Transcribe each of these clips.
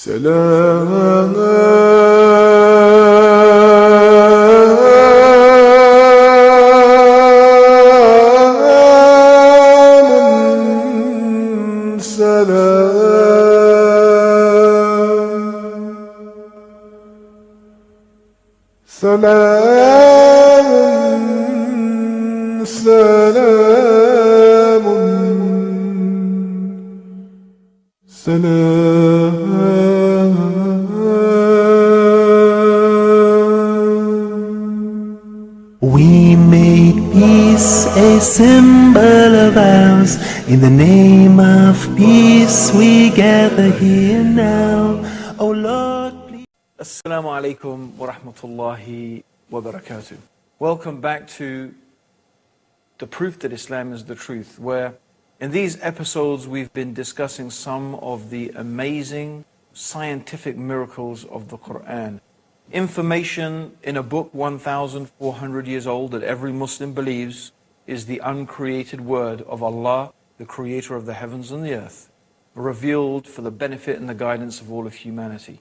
سلام سلام سلام سلام We make peace a symbol of ours. In the name of peace we gather here now. Oh Lord, please. Assalamu alaikum wa rahmatullahi wa barakatuh. Welcome back to The Proof that Islam is the Truth, where in these episodes we've been discussing some of the amazing scientific miracles of the Quran. Information in a book 1,400 years old that every Muslim believes is the uncreated word of Allah, the creator of the heavens and the earth, revealed for the benefit and the guidance of all of humanity.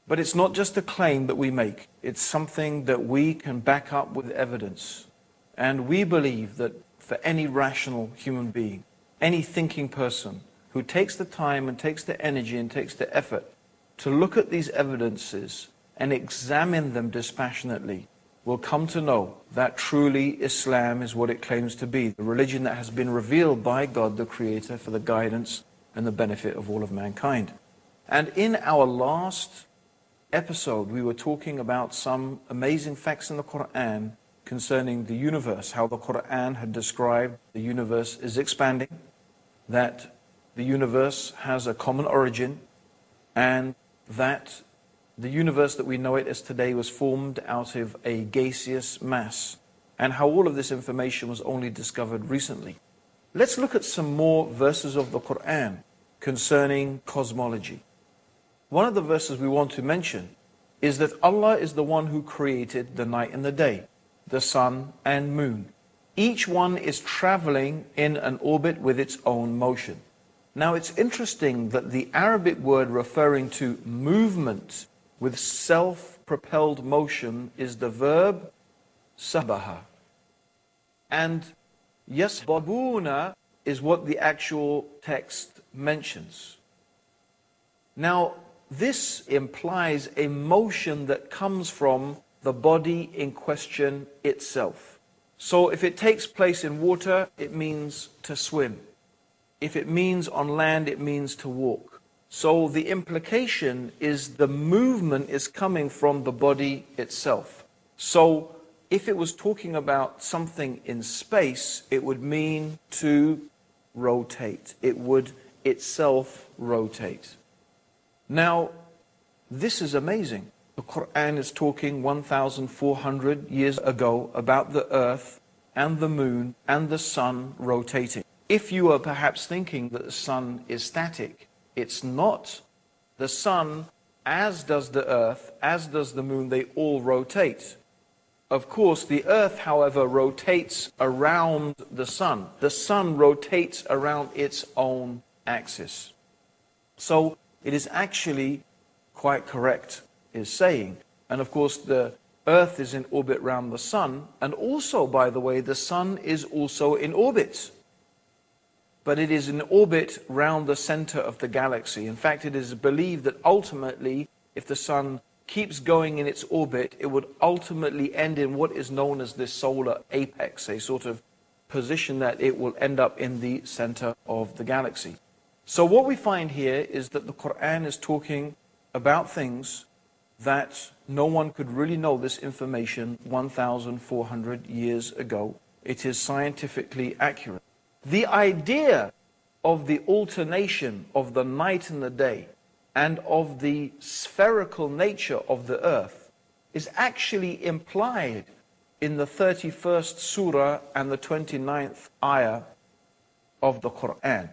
But it's not just a claim that we make, it's something that we can back up with evidence. And we believe that for any rational human being, any thinking person who takes the time and takes the energy and takes the effort to look at these evidences and examine them dispassionately, will come to know that truly Islam is what it claims to be, the religion that has been revealed by God the Creator for the guidance and the benefit of all of mankind. And in our last episode, we were talking about some amazing facts in the Quran concerning the universe, how the Quran had described the universe is expanding, that the universe has a common origin, and that the universe that we know it as today was formed out of a gaseous mass, and how all of this information was only discovered recently. Let's look at some more verses of the Quran concerning cosmology. One of the verses we want to mention is that Allah is the one who created the night and the day, the sun and moon. Each one is traveling in an orbit with its own motion. Now it's interesting that the Arabic word referring to movement with self-propelled motion is the verb sabaha. And yasbabuna is what the actual text mentions. Now, this implies a motion that comes from the body in question itself. So if it takes place in water, it means to swim. If it means on land, it means to walk. So the implication is the movement is coming from the body itself. So if it was talking about something in space, it would mean to rotate. It would itself rotate. Now, this is amazing. The Quran is talking 1,400 years ago about the earth and the moon and the sun rotating. If you are perhaps thinking that the sun is static, it's not. The sun, as does the earth, as does the moon, they all rotate. Of course, the earth, however, rotates around the sun. The sun rotates around its own axis. So it is actually quite correct, is saying. And of course, the earth is in orbit around the sun. And also, by the way, the sun is also in orbit. But it is in orbit round the center of the galaxy. In fact, it is believed that ultimately, if the sun keeps going in its orbit, it would ultimately end in what is known as the solar apex, a sort of position that it will end up in the center of the galaxy. So what we find here is that the Quran is talking about things that no one could really know this information 1,400 years ago. It is scientifically accurate. The idea of the alternation of the night and the day and of the spherical nature of the earth is actually implied in the 31st surah and the 29th ayah of the Quran.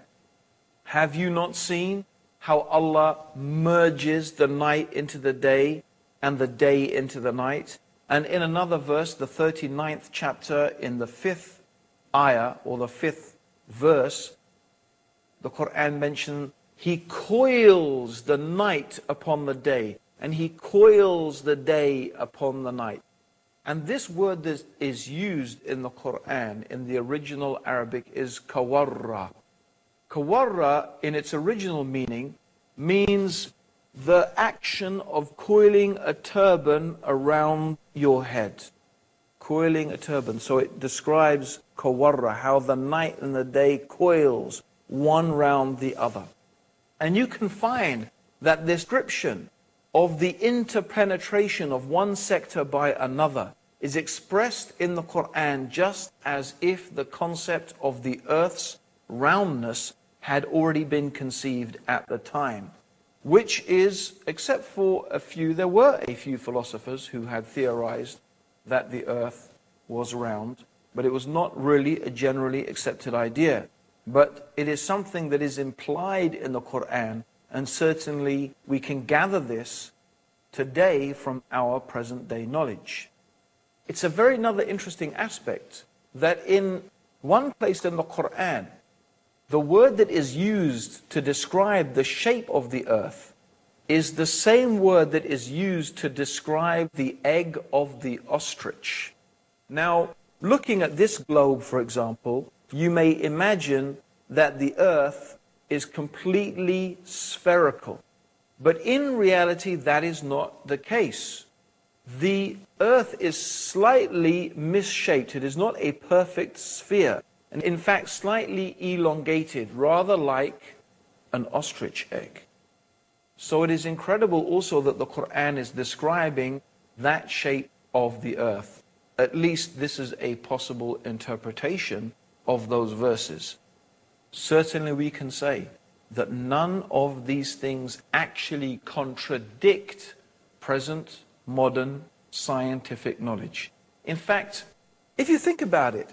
Have you not seen how Allah merges the night into the day and the day into the night? And in another verse, the 39th chapter, in the 5th ayah or the 5th verse, the Quran mentioned He coils the night upon the day, and He coils the day upon the night. And this word that is used in the Quran, in the original Arabic, is kawarra. Kawarra, in its original meaning, means the action of coiling a turban around your head. Coiling a turban. So it describes kawarra, how the night and the day coils one round the other. And you can find that the description of the interpenetration of one sector by another is expressed in the Quran just as if the concept of the earth's roundness had already been conceived at the time. Which is, except for a few, there were a few philosophers who had theorized that the earth was round, but it was not really a generally accepted idea. But it is something that is implied in the Quran, and certainly we can gather this today from our present day knowledge. It's a very another interesting aspect that in one place in the Quran, the word that is used to describe the shape of the earth is the same word that is used to describe the egg of the ostrich. Now, looking at this globe, for example, you may imagine that the earth is completely spherical. But in reality, that is not the case. The earth is slightly misshaped. It is not a perfect sphere. And in fact, slightly elongated, rather like an ostrich egg. So it is incredible also that the Quran is describing that shape of the earth. At least this is a possible interpretation of those verses. Certainly we can say that none of these things actually contradict present modern scientific knowledge. In fact, if you think about it,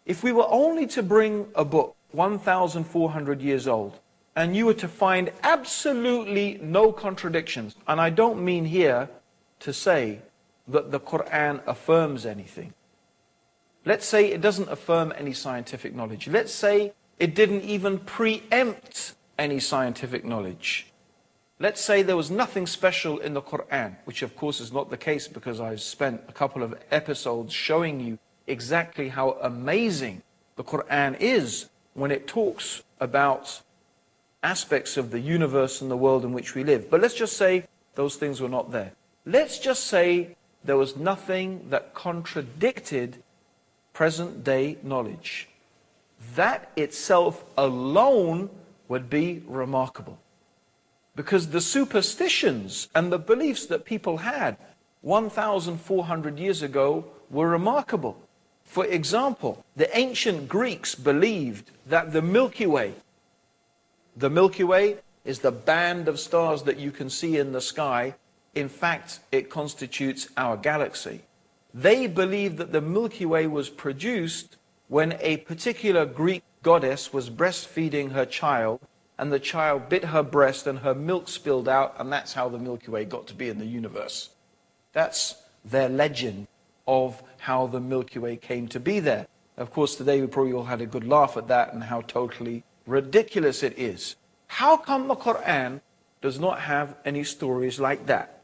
if we were only to bring a book 1,400 years old and you were to find absolutely no contradictions, and I don't mean here to say that the Quran affirms anything. Let's say it doesn't affirm any scientific knowledge. Let's say it didn't even preempt any scientific knowledge. Let's say there was nothing special in the Quran, which of course is not the case because I've spent a couple of episodes showing you exactly how amazing the Quran is when it talks about aspects of the universe and the world in which we live. But let's just say those things were not there. Let's just say there was nothing that contradicted present day knowledge. That itself alone would be remarkable. Because the superstitions and the beliefs that people had 1,400 years ago were remarkable. For example, the ancient Greeks believed that the Milky Way is the band of stars that you can see in the sky. In fact, it constitutes our galaxy. They believed that the Milky Way was produced when a particular Greek goddess was breastfeeding her child, and the child bit her breast and her milk spilled out, and that's how the Milky Way got to be in the universe. That's their legend of how the Milky Way came to be there. Of course, today we probably all had a good laugh at that and how totally ridiculous it is. How come the Quran does not have any stories like that?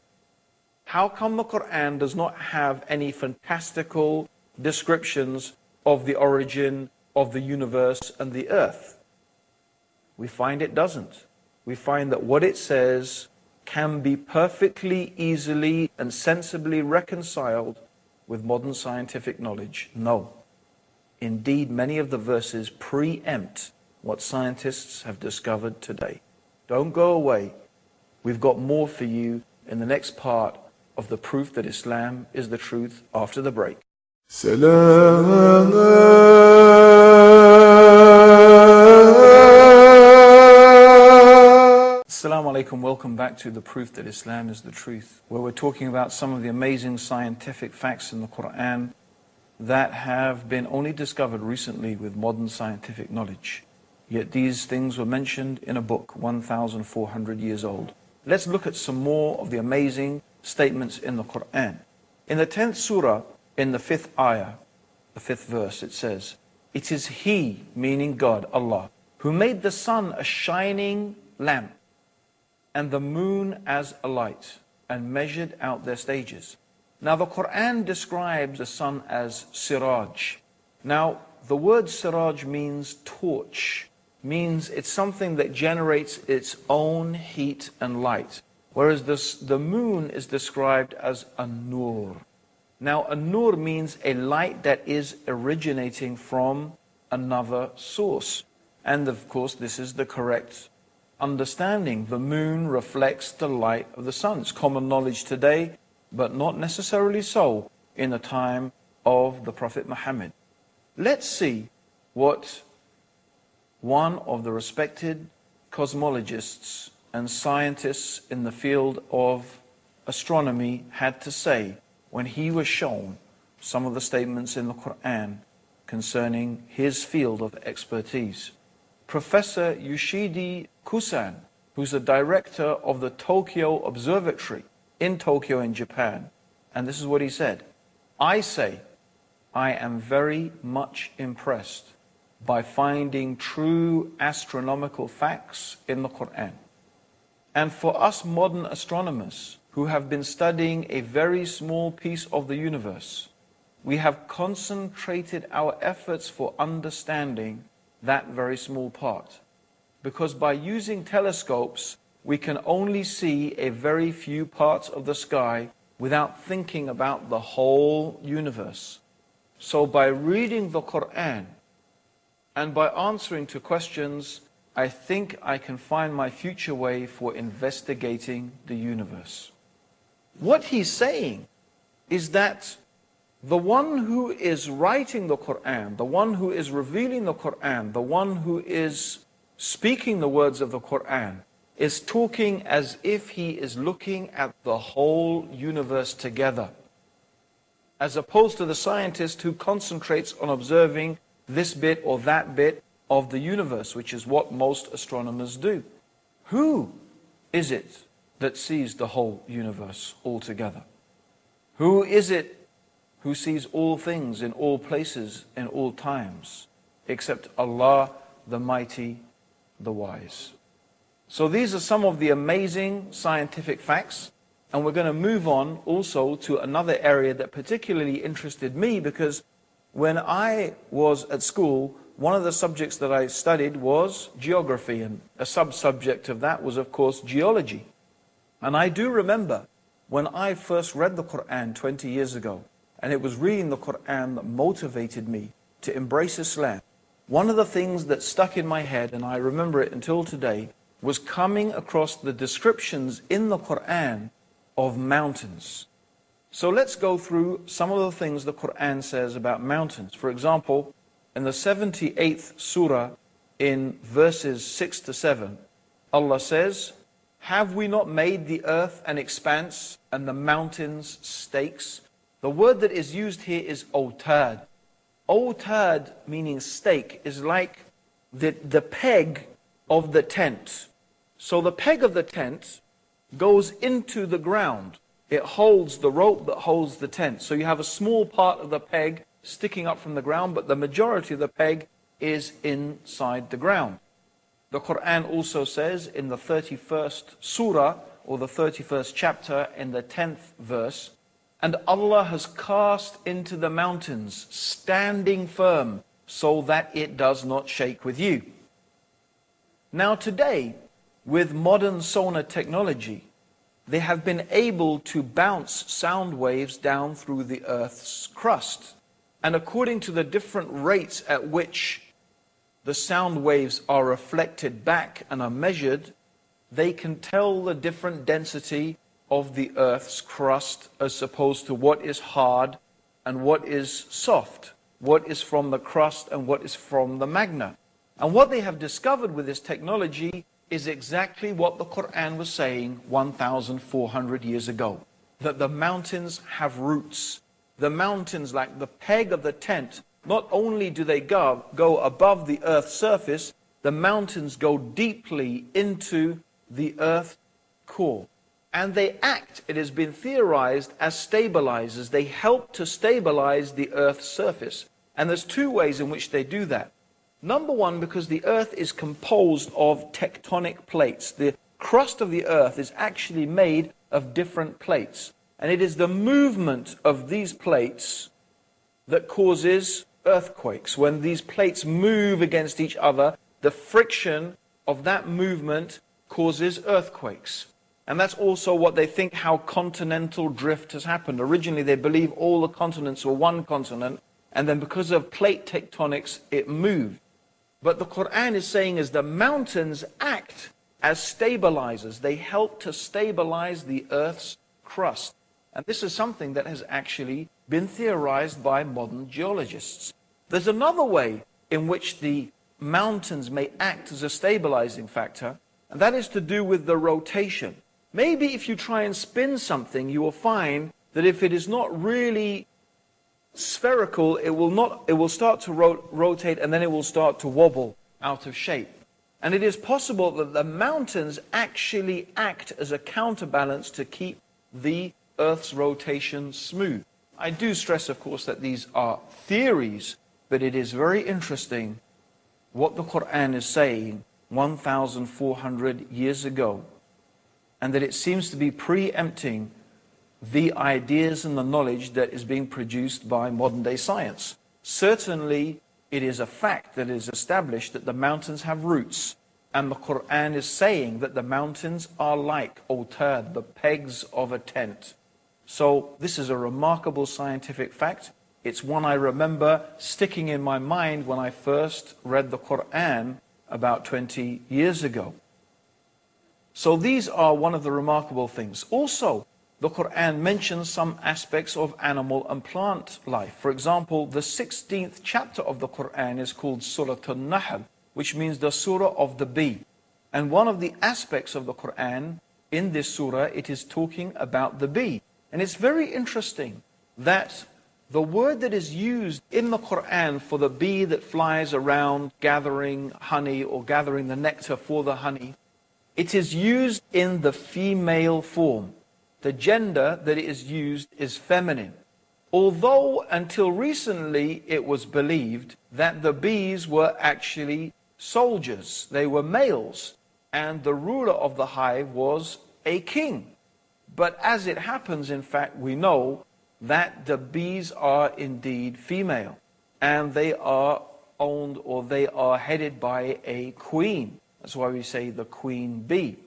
How come the Quran does not have any fantastical descriptions of the origin of the universe and the earth? We find it doesn't. We find that what it says can be perfectly, easily, and sensibly reconciled with modern scientific knowledge. No. Indeed, many of the verses preempt what scientists have discovered today. Don't go away. We've got more for you in the next part of the proof that Islam is the truth after the break. Assalamu alaikum, welcome back to the proof that Islam is the truth, where we're talking about some of the amazing scientific facts in the Quran that have been only discovered recently with modern scientific knowledge. Yet these things were mentioned in a book 1,400 years old. Let's look at some more of the amazing statements in the Quran. In the 10th surah, in the 5th ayah, the 5th verse, it says, "It is He," meaning God, Allah, "who made the sun a shining lamp, and the moon as a light, and measured out their stages. Now the Quran describes the sun as siraj. Now the word siraj means torch, means it's something that generates its own heat and light. Whereas the moon is described as a nur. Now a nur means a light that is originating from another source. And of course this is the correct understanding. The moon reflects the light of the sun. It's common knowledge today, but not necessarily so in the time of the Prophet Muhammad. Let's see what one of the respected cosmologists and scientists in the field of astronomy had to say when he was shown some of the statements in the Quran concerning his field of expertise. Professor Yoshidi Kusan, who's the director of the Tokyo Observatory in Tokyo in Japan, and this is what he said: I say, I am very much impressed by finding true astronomical facts in the Quran. And for us modern astronomers who have been studying a very small piece of the universe, we have concentrated our efforts for understanding that very small part. Because by using telescopes, we can only see a very few parts of the sky without thinking about the whole universe. So by reading the Quran and by answering to questions, I think I can find my future way for investigating the universe. What he's saying is that the one who is writing the Quran, the one who is revealing the Quran, the one who is speaking the words of the Quran, is talking as if he is looking at the whole universe together, as opposed to the scientist who concentrates on observing this bit or that bit of the universe, which is what most astronomers do. Who is it that sees the whole universe altogether? Who is it who sees all things in all places in all times, except Allah, the Mighty, the Wise? So these are some of the amazing scientific facts, and we're going to move on also to another area that particularly interested me, because when I was at school, one of the subjects that I studied was geography, and a sub-subject of that was, of course, geology. And I do remember when I first read the Quran 20 years ago, and it was reading the Quran that motivated me to embrace Islam. One of the things that stuck in my head, and I remember it until today, was coming across the descriptions in the Quran of mountains. So let's go through some of the things the Quran says about mountains. For example, in the 78th surah, in verses 6 to 7, Allah says, have we not made the earth an expanse and the mountains stakes? The word that is used here is otad. Otad, meaning stake, is like the peg of the tent. So the peg of the tent goes into the ground. It holds the rope that holds the tent. So you have a small part of the peg sticking up from the ground, but the majority of the peg is inside the ground. The Quran also says in the 31st surah, or the 31st chapter, in the 10th verse, and Allah has cast into the mountains, standing firm, so that it does not shake with you. Now today, with modern sonar technology, they have been able to bounce sound waves down through the earth's crust. And according to the different rates at which the sound waves are reflected back and are measured, they can tell the different density of the earth's crust as opposed to what is hard and what is soft, what is from the crust and what is from the magma. And what they have discovered with this technology is exactly what the Quran was saying 1,400 years ago, that the mountains have roots. The mountains, like the peg of the tent, not only do they go above the earth's surface, the mountains go deeply into the earth's core. And they act, it has been theorized, as stabilizers. They help to stabilize the earth's surface. And there's two ways in which they do that. Number one, because the earth is composed of tectonic plates. The crust of the earth is actually made of different plates. And it is the movement of these plates that causes earthquakes. When these plates move against each other, the friction of that movement causes earthquakes. And that's also what they think how continental drift has happened. Originally, they believe all the continents were one continent, and then because of plate tectonics, it moved. But the Quran is saying is the mountains act as stabilizers. They help to stabilize the earth's crust. And this is something that has actually been theorized by modern geologists. There's another way in which the mountains may act as a stabilizing factor, and that is to do with the rotation. Maybe if you try and spin something, you will find that if it is not really spherical, it will start to rotate, and then it will start to wobble out of shape. And it is possible that the mountains actually act as a counterbalance to keep the Earth's rotation smooth. I do stress, of course, that these are theories, but it is very interesting what the Quran is saying 1,400 years ago, and that it seems to be preempting the ideas and the knowledge that is being produced by modern day science. Certainly, it is a fact that is established that the mountains have roots, and the Quran is saying that the mountains are like autad, the pegs of a tent. So this is a remarkable scientific fact. It's one I remember sticking in my mind when I first read the Quran about 20 years ago. So these are one of the remarkable things. Also, the Quran mentions some aspects of animal and plant life. For example, the 16th chapter of the Quran is called Surah An-Nahl, which means the surah of the bee. And one of the aspects of the Quran in this surah, it is talking about the bee. And it's very interesting that the word that is used in the Quran for the bee that flies around gathering honey or gathering the nectar for the honey, it is used in the female form. The gender that it is used is feminine. Although until recently it was believed that the bees were actually soldiers, they were males, and the ruler of the hive was a king. But as it happens, in fact, we know that the bees are indeed female, and they are owned or they are headed by a queen. That's why we say the queen bee.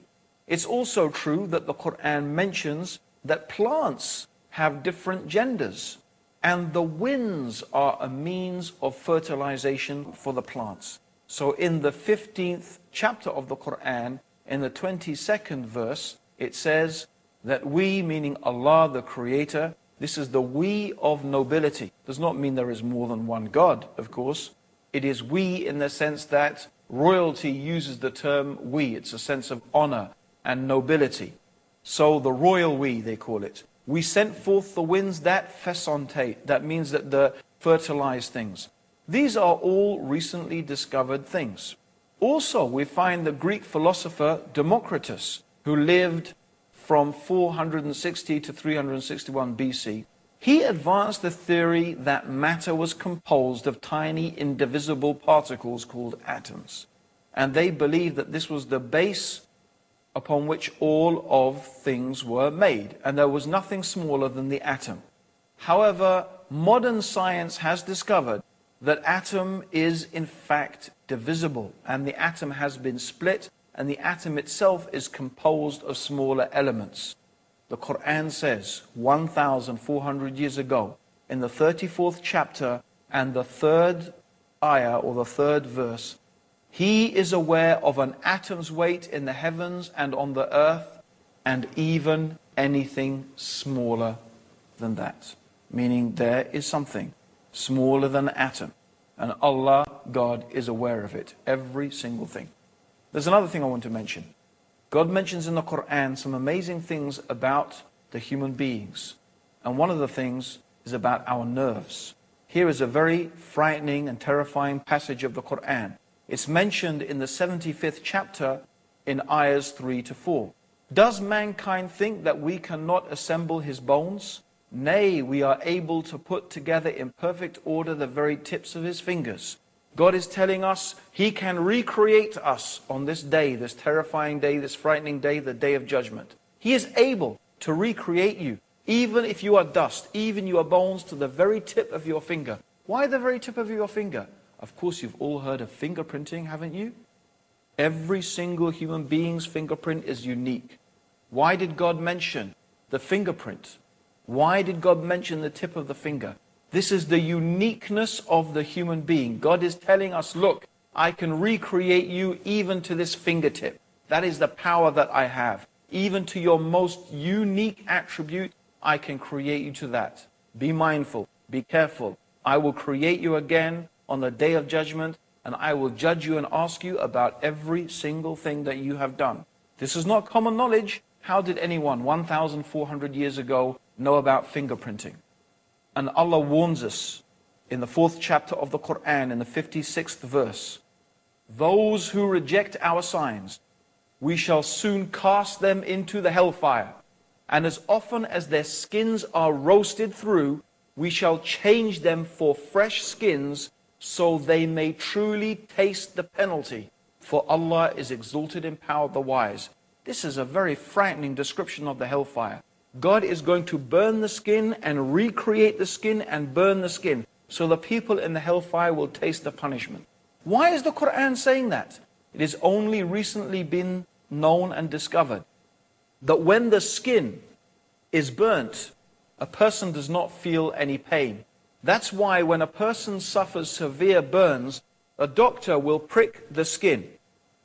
It's also true that the Quran mentions that plants have different genders, and the winds are a means of fertilization for the plants. So in the 15th chapter of the Quran, in the 22nd verse, it says that we, meaning Allah the Creator, this is the we of nobility. Does not mean there is more than one God, of course. It is we in the sense that royalty uses the term we. It's a sense of honor and nobility. So the royal we, they call it. We sent forth the winds that fesontate. That means that the fertilize things. These are all recently discovered things. Also, we find the Greek philosopher Democritus, who lived from 460 to 361 BC. He advanced the theory that matter was composed of tiny indivisible particles called atoms. And they believed that this was the base upon which all of things were made, and there was nothing smaller than the atom. However, modern science has discovered that atom is in fact divisible, and the atom has been split, and the atom itself is composed of smaller elements. The Quran says 1,400 years ago, in the 34th chapter and the 3rd ayah or the 3rd verse, He is aware of an atom's weight in the heavens and on the earth, and even anything smaller than that. Meaning there is something smaller than an atom. And Allah, God, is aware of it. Every single thing. There's another thing I want to mention. God mentions in the Quran some amazing things about the human beings. And one of the things is about our nerves. Here is a very frightening and terrifying passage of the Quran. It's mentioned in the 75th chapter in ayahs 3 to 4. Does mankind think that we cannot assemble his bones? Nay, we are able to put together in perfect order the very tips of his fingers. God is telling us He can recreate us on this day, this terrifying day, this frightening day, the day of judgment. He is able to recreate you, even if you are dust, even you are bones, to the very tip of your finger. Why the very tip of your finger? Of course, you've all heard of fingerprinting, haven't you? Every single human being's fingerprint is unique. Why did God mention the fingerprint? Why did God mention the tip of the finger? This is the uniqueness of the human being. God is telling us, look, I can recreate you even to this fingertip. That is the power that I have. Even to your most unique attribute, I can create you to that. Be mindful, be careful. I will create you again on the day of judgment, and I will judge you and ask you about every single thing that you have done. This is not common knowledge. How did anyone 1,400 years ago know about fingerprinting? And Allah warns us in the 4th chapter of the Quran, in the 56th verse, those who reject our signs, we shall soon cast them into the hellfire. And as often as their skins are roasted through, we shall change them for fresh skins, so they may truly taste the penalty. For Allah is exalted in power, the wise. This is a very frightening description of the hellfire. God is going to burn the skin and recreate the skin and burn the skin, so the people in the hellfire will taste the punishment. Why is the Quran saying that? It has only recently been known and discovered that when the skin is burnt, a person does not feel any pain. That's why when a person suffers severe burns, a doctor will prick the skin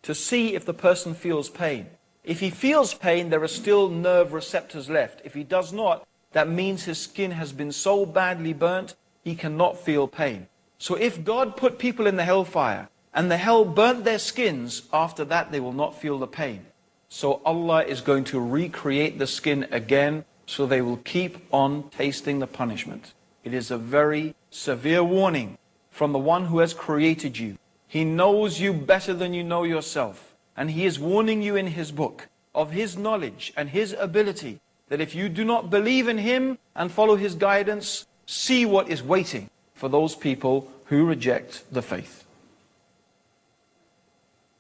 to see if the person feels pain. If he feels pain, there are still nerve receptors left. If he does not, that means his skin has been so badly burnt, he cannot feel pain. So if God put people in the hellfire, and the hell burnt their skins, after that they will not feel the pain. So Allah is going to recreate the skin again, so they will keep on tasting the punishment. It is a very severe warning from the one who has created you. He knows you better than you know yourself. And He is warning you in His book of His knowledge and His ability, that if you do not believe in Him and follow His guidance, see what is waiting for those people who reject the faith.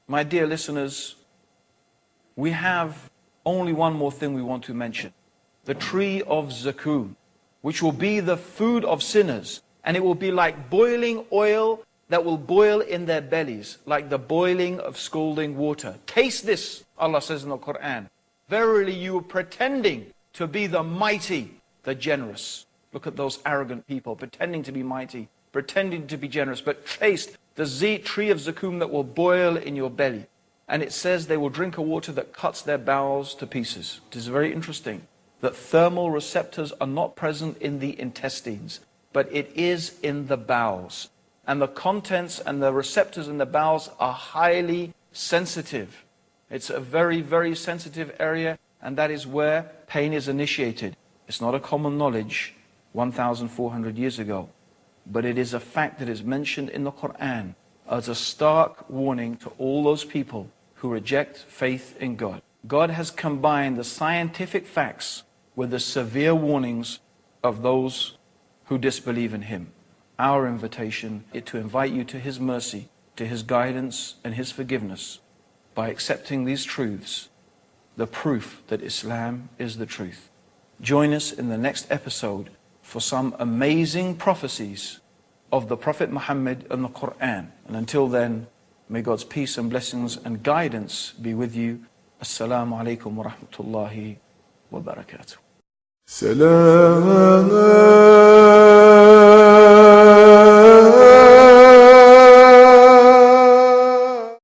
My dear listeners, we have only one more thing we want to mention. The tree of Zakum, which will be the food of sinners, and it will be like boiling oil that will boil in their bellies, like the boiling of scalding water. Taste this, Allah says in the Quran. Verily you are pretending to be the mighty, the generous. Look at those arrogant people, pretending to be mighty, pretending to be generous, but taste the tree of Zakum that will boil in your belly. And it says they will drink a water that cuts their bowels to pieces. It is very interesting that thermal receptors are not present in the intestines, but it is in the bowels. And the contents and the receptors in the bowels are highly sensitive. It's a very, very sensitive area, and that is where pain is initiated. It's not a common knowledge 1,400 years ago, but it is a fact that is mentioned in the Quran as a stark warning to all those people who reject faith in God. God has combined the scientific facts with the severe warnings of those who disbelieve in Him. Our invitation is to invite you to His mercy, to His guidance and His forgiveness by accepting these truths, the proof that Islam is the truth. Join us in the next episode for some amazing prophecies of the Prophet Muhammad and the Quran. And until then, may God's peace and blessings and guidance be with you. Assalamu alaikum wa rahmatullahi wa barakatuh. سلام